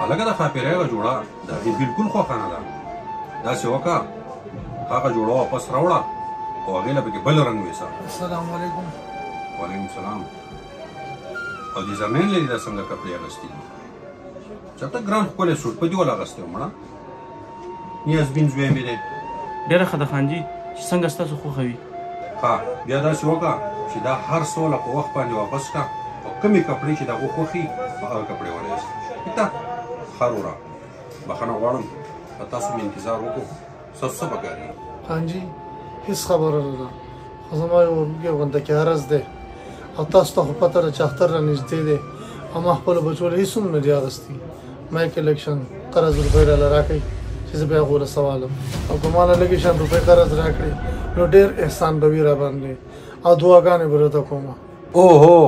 هلکه د ښاپیرۍ هغه جوړه د هغې بلکل خوښه نه ده. داسې وکړه هغه جوړه واپس راوړه او هغې له پکې بل رنګ ویسه. السلام علیکم. وعلیکم السلام. او دې زمین لري دا څنګه کپړې اغوستي دي؟ چېرته ګران ښکلی سوټ په دې ول اغوستی و مړه. نیازبین زوی مې دی. ډېره ښه ده خانجي چې څنګه ستاسو خوښوي. ښه بیا داسې وکړه چې دا هر سوله په وخت باندې واپس کړه او کومې کپړې چې د هغو خوښي هغه کپړې ولایست. ته ښه وروره بخښنه غواړم په تاسو مې انتظار وکړو. ستاسو څه پکار دي؟ خانجي هېڅ خبره نه ده خو زما یو غونډکي عرض دی او تاسو ته خو پته ده چې اختر را نږدې دی او ما خپلو بچو له هېڅ هم نه دي اخیستي. مایک الیکشن قرض روپۍ راله راکړئ چې زه بیا هغو رسوالم او که ما له لږې شان روپۍ قرض راکړې نو ډېر احسان به وي راباندې او دعاګانې به راته کومه. اوهو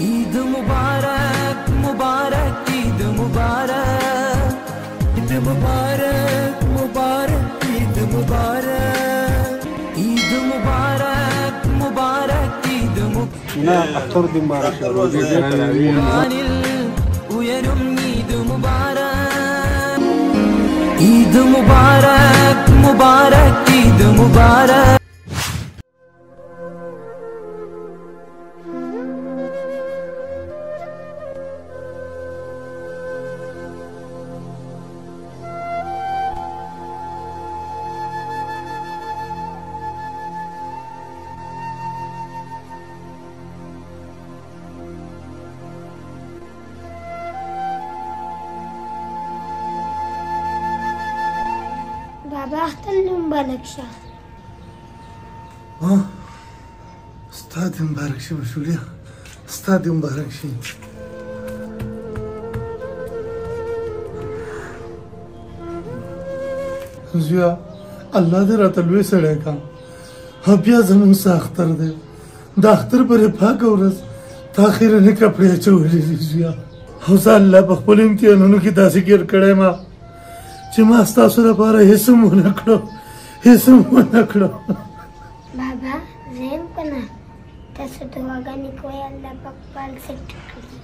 ईद मुबारक मुबारक ईद मुबारक ईद मुबारक मुबारक ईद मुबारक ईद मुबारक मुबारक ईद मुबारक ईद मुबारक ईद मुबारक मुबारक ईद मुबारक. بابا اختر مبارک شه. ستا دې مبارک شي بشولیا ستا دې مبارک شي. زویا الله دې راته لوی سړی کا او بیا زموږ څه اختر دی د اختر پرې پاکه ورځ تا اخرنې کپړې اچولې دي زویا او زه الله په خپلو امتحانونو کې داسې ګیر کړی ما چې ما ستاسو لپاره هېڅ هم ونه کړو هېڅ هم ونه کړو. بابا زه یم که نه تاسو دعاګانې کوئ الله پاک پال سیټ کړي.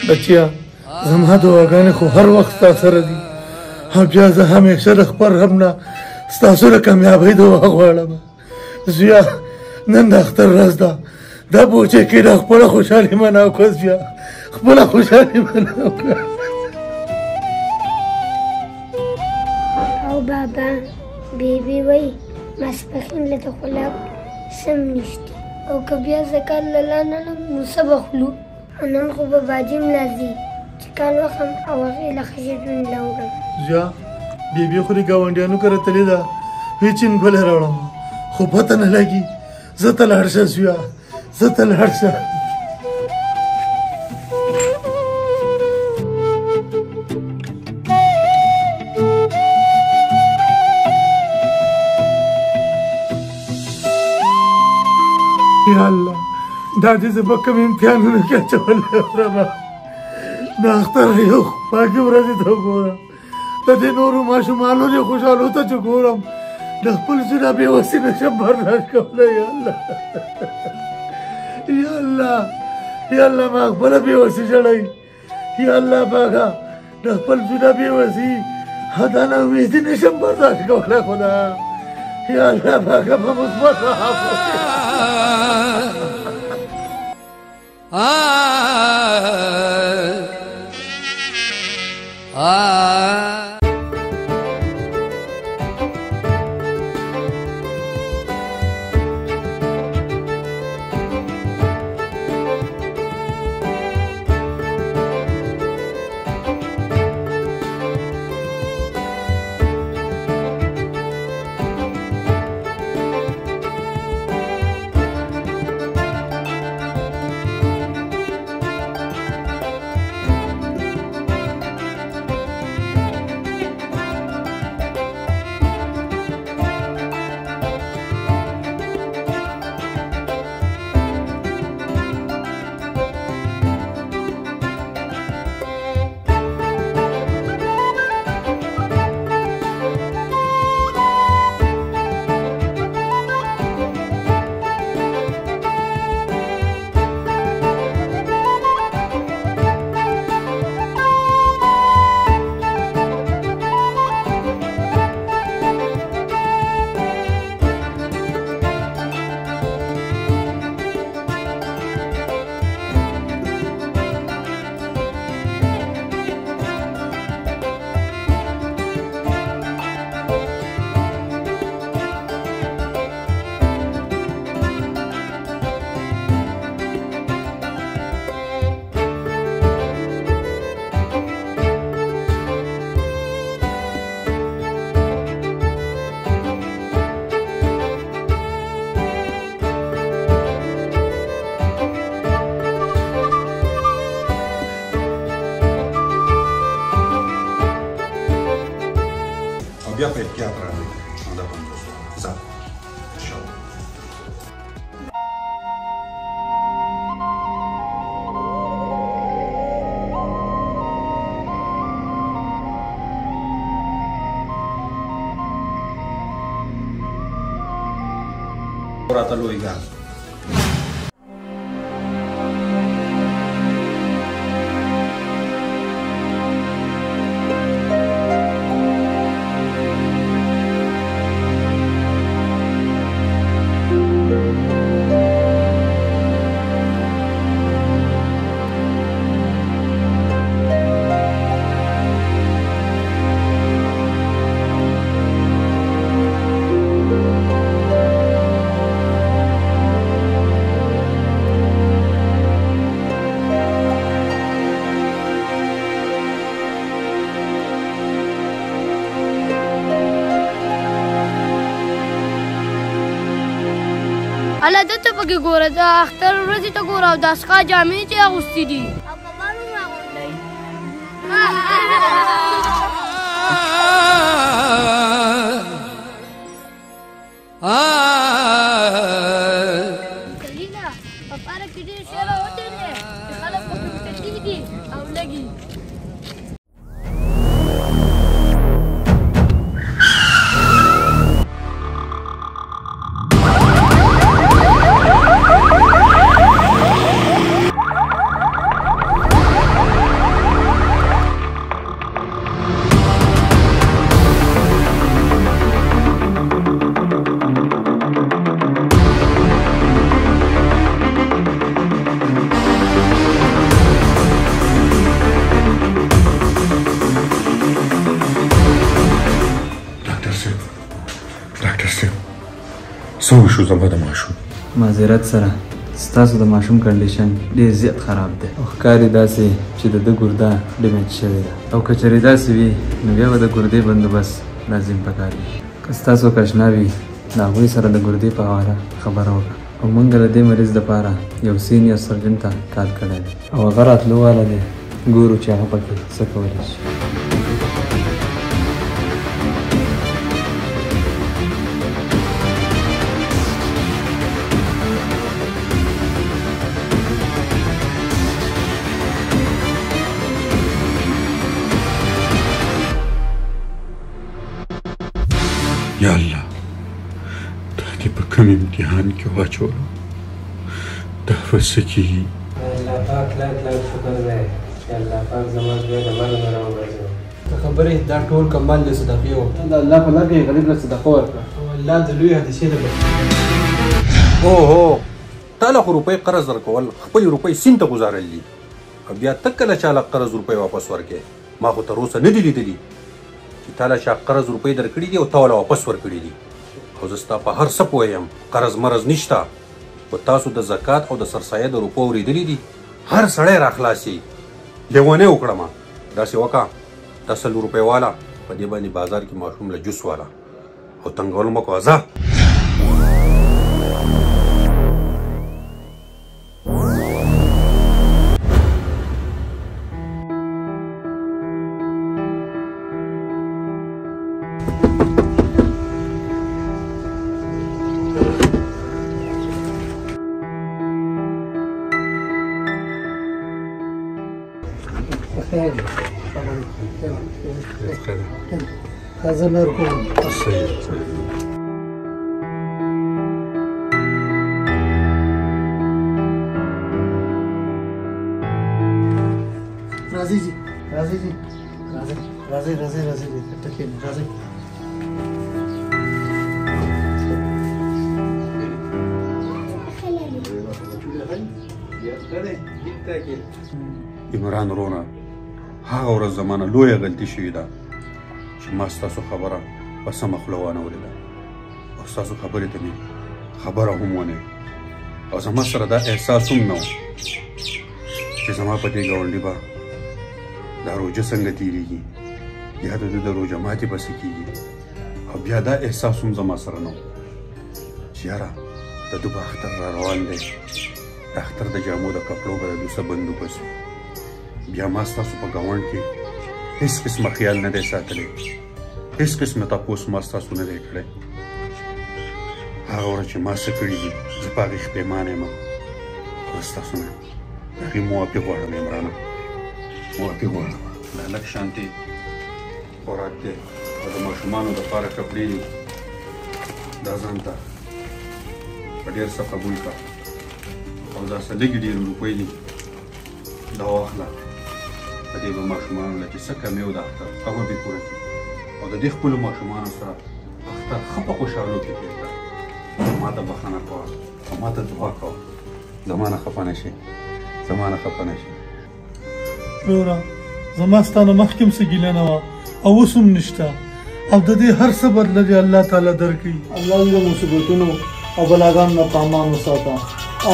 بچیا زما دعاګانې خو هر وخت ستا سره دي او بیا زه همیشه د خپل رب نه ستاسو د کامیابۍ دعا غواړم. زویا نن د اختر ورځ ده دا بوچې کې د خپله خوشحالي مناو کړه زویا خپله خوشحالي مناو کړه. او بابا بیبي وایي ماسپښین له د خوراک سم نشته او که بیا زه کال له لا نه لم نو څه به خورو. نن خو به باجي ملا ځي چې کال وخم او هغې له ښځې ژوند له وړم. زویا بیبي خو دې ګاونډیانو کره تللې ده وایي چینګلې راوړم خو پته نه لګي. زه ته لاړ شه زویا زه ته لاړ شه. یا الله دا دې زه به کوم امتحانونو کې اچولی وړمه د اختر یو پاکې ورځې ته وګوره د دې نورو ماشومانو دې خوشحالو ته چې ګورم د خپل زړه بېوسي نشم برداشت کولی. یا الله یا الله یا الله ما خپله بېوسي ژړئ. یا الله پاکه د خپل زړه بېوسي دا ناامیدي نشم برداشت کولی خدا. یا الله پاکه په مثبت راته لوی ګان الله دته پکې ګوره د اختر ورځې ته ګوره او د اسقا جامې چې اغوستي دي او کبان هم اغوندی کلینا په پارک کې ډېر شی راوتې دی چې خلک پکې وتلي دي او لږي څه وشو زما د ماشوم معذرت سره ستاسو د ماشوم کنډیشن ډېر زیات خراب دی او ښکاري داسې چې د ده ګرده ډیمیج شوې ده او که چېرې داسې وي نو بیا به د ګردې بندوبست لازم پکار وي که ستاسو کشنا وي د هغوی سره د ګردې په اړه خبره وکړه او موږ د دې مریض دپاره یو سینیر سرجن ته کال کړی دی او هغه راتلو والا دی ګورو چې هغه پکې څه کولی شي یا الله دا دې په کوم امتحان کې واچولو دا به څه کېږي الله پاک لاک شکر دی چې الله پاک زما زوی د مرګ نه راوګرځوه ته خبرې دا ټول کمال د صدقې و د الله په لار کې غریب له صدقه ورکړه او الله د لوی حدیثې د اوهو تا له خو روپۍ قرض درکول خپلې روپۍ سیند ته ګزارل دي او بیا ته کله چا له قرض روپۍ واپس ورکې ما خو تر اوسه نه دي لیدلي چې تا له چا قرض روپۍ درکړي دي او تا والا واپس ورکړي دي او زه ستا په هر څه پوهیم قرض مرض نشته خو تاسو د زکات او د سرسایه د روپو اورېدلي دي هر سړی راخلاصي لیونۍ وکړم داسې وکړه دا 100 روپۍ والا په دې باندې بازار کې ماشوم له جوس والا او تنګول مه کوه ځه هذا نركب راضي جي راضي جي راضي راضي راضي تكين راضي عمران رونه هغه ورځ زمانه لویه غلطي شوې ده چې ما ستاسو خبره په سمه خوله وانه اورېده او ستاسو خبرې ته مې خبره هم ونه او زما سره دا احساس هم نه و چې زما په دې ګاونډي به دا روژه څنګه تېرېږي یا د ده د روژه ماتې به څه کېږي او بیا دا احساس هم زما سره نه و چې یاره د ده به اختر را روان دی د اختر د جامو د کپړو به د دوی څه بندوبست بیا ما ستاسو په ګاونډ کې هیڅ قسمه خیال نه دی ساتلی هیڅ قسمه تپوس ما ستاسو نه دی کړی هغه ورځ چې ما څه کړي دي زه په هغې پښیمانه یم خو ستاسو نه د هغې موافق غواړم عمرانه موافق غواړم دا لږ شانتې خوراک دی او د ماشومانو دپاره کپړې دي دا ځان ته ډېر څه قبول کړه او دا څه لږې ډېرې روپۍ دي دا واخله په دې به ماشومانو له چې څه کمی او د اختر هغه به پوره کړي او د دې خپلو ماشومانو سره اختر ښه په خوشحالو کې تېر کړه ما ته بښنه کوه او ما ته دعا کوه زما نه خفه نه شي زما نه خفه نه شي وروره زما ستا نه مخکې هم څه ګیله نه وه او اوس هم نشته او د دې هر څه بدله دې الله تعالی درکړي الله دې د مصیبتونو او بلاګانو نه په امان وساته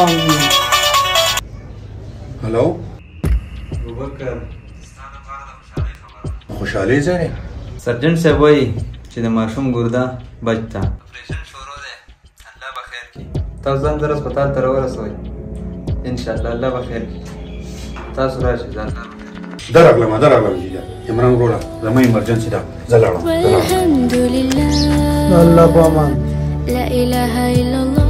آمین هلو ابوبکر خوشحالۍ ځای سرجن صاحب وایي چې د ماشوم ګرده بچ ته اپریشن شروع دی الله به خیر کړي تاسو ځان در هسپتال ته راورسوئ انشاءالله الله به خیر کړي تاسو راشئ ځان درغلم جیجا عمران وروره زما ایمرجنسي ده زه لاړم والحمد لله الله په امان لا اله الا الله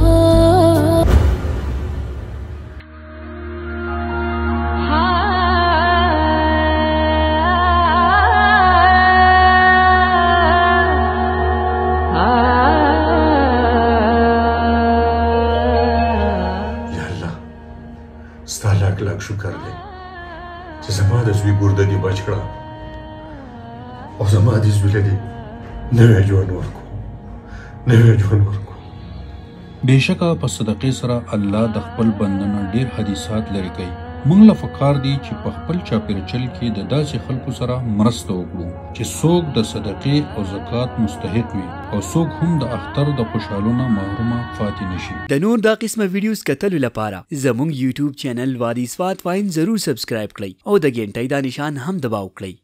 یا الله ستا لاک لاک شکر دی چې زما د زوی ګرده دې بچ کړه او زما دې زوی له دې نوی ژوند ورکړو بېشکه په صدقې سره الله د خپل بندونه ډېر حدیثات لرې کوي موږ له پکار دي چې په خپل چاپېرچل کې د داسې خلکو سره مرسته وکړو چې څوک د صدقې او زکات مستحق وي او څوک هم د اختر د خوشحالونه محرومه پاتې نشي د نور دا قسمه ویډیوز کتلو لپاره زموږ یوټیوب چینل وادي سوات وایم ضرور سبسکرایب کړئ او د ګنټۍ دا نشان هم دباو کړئ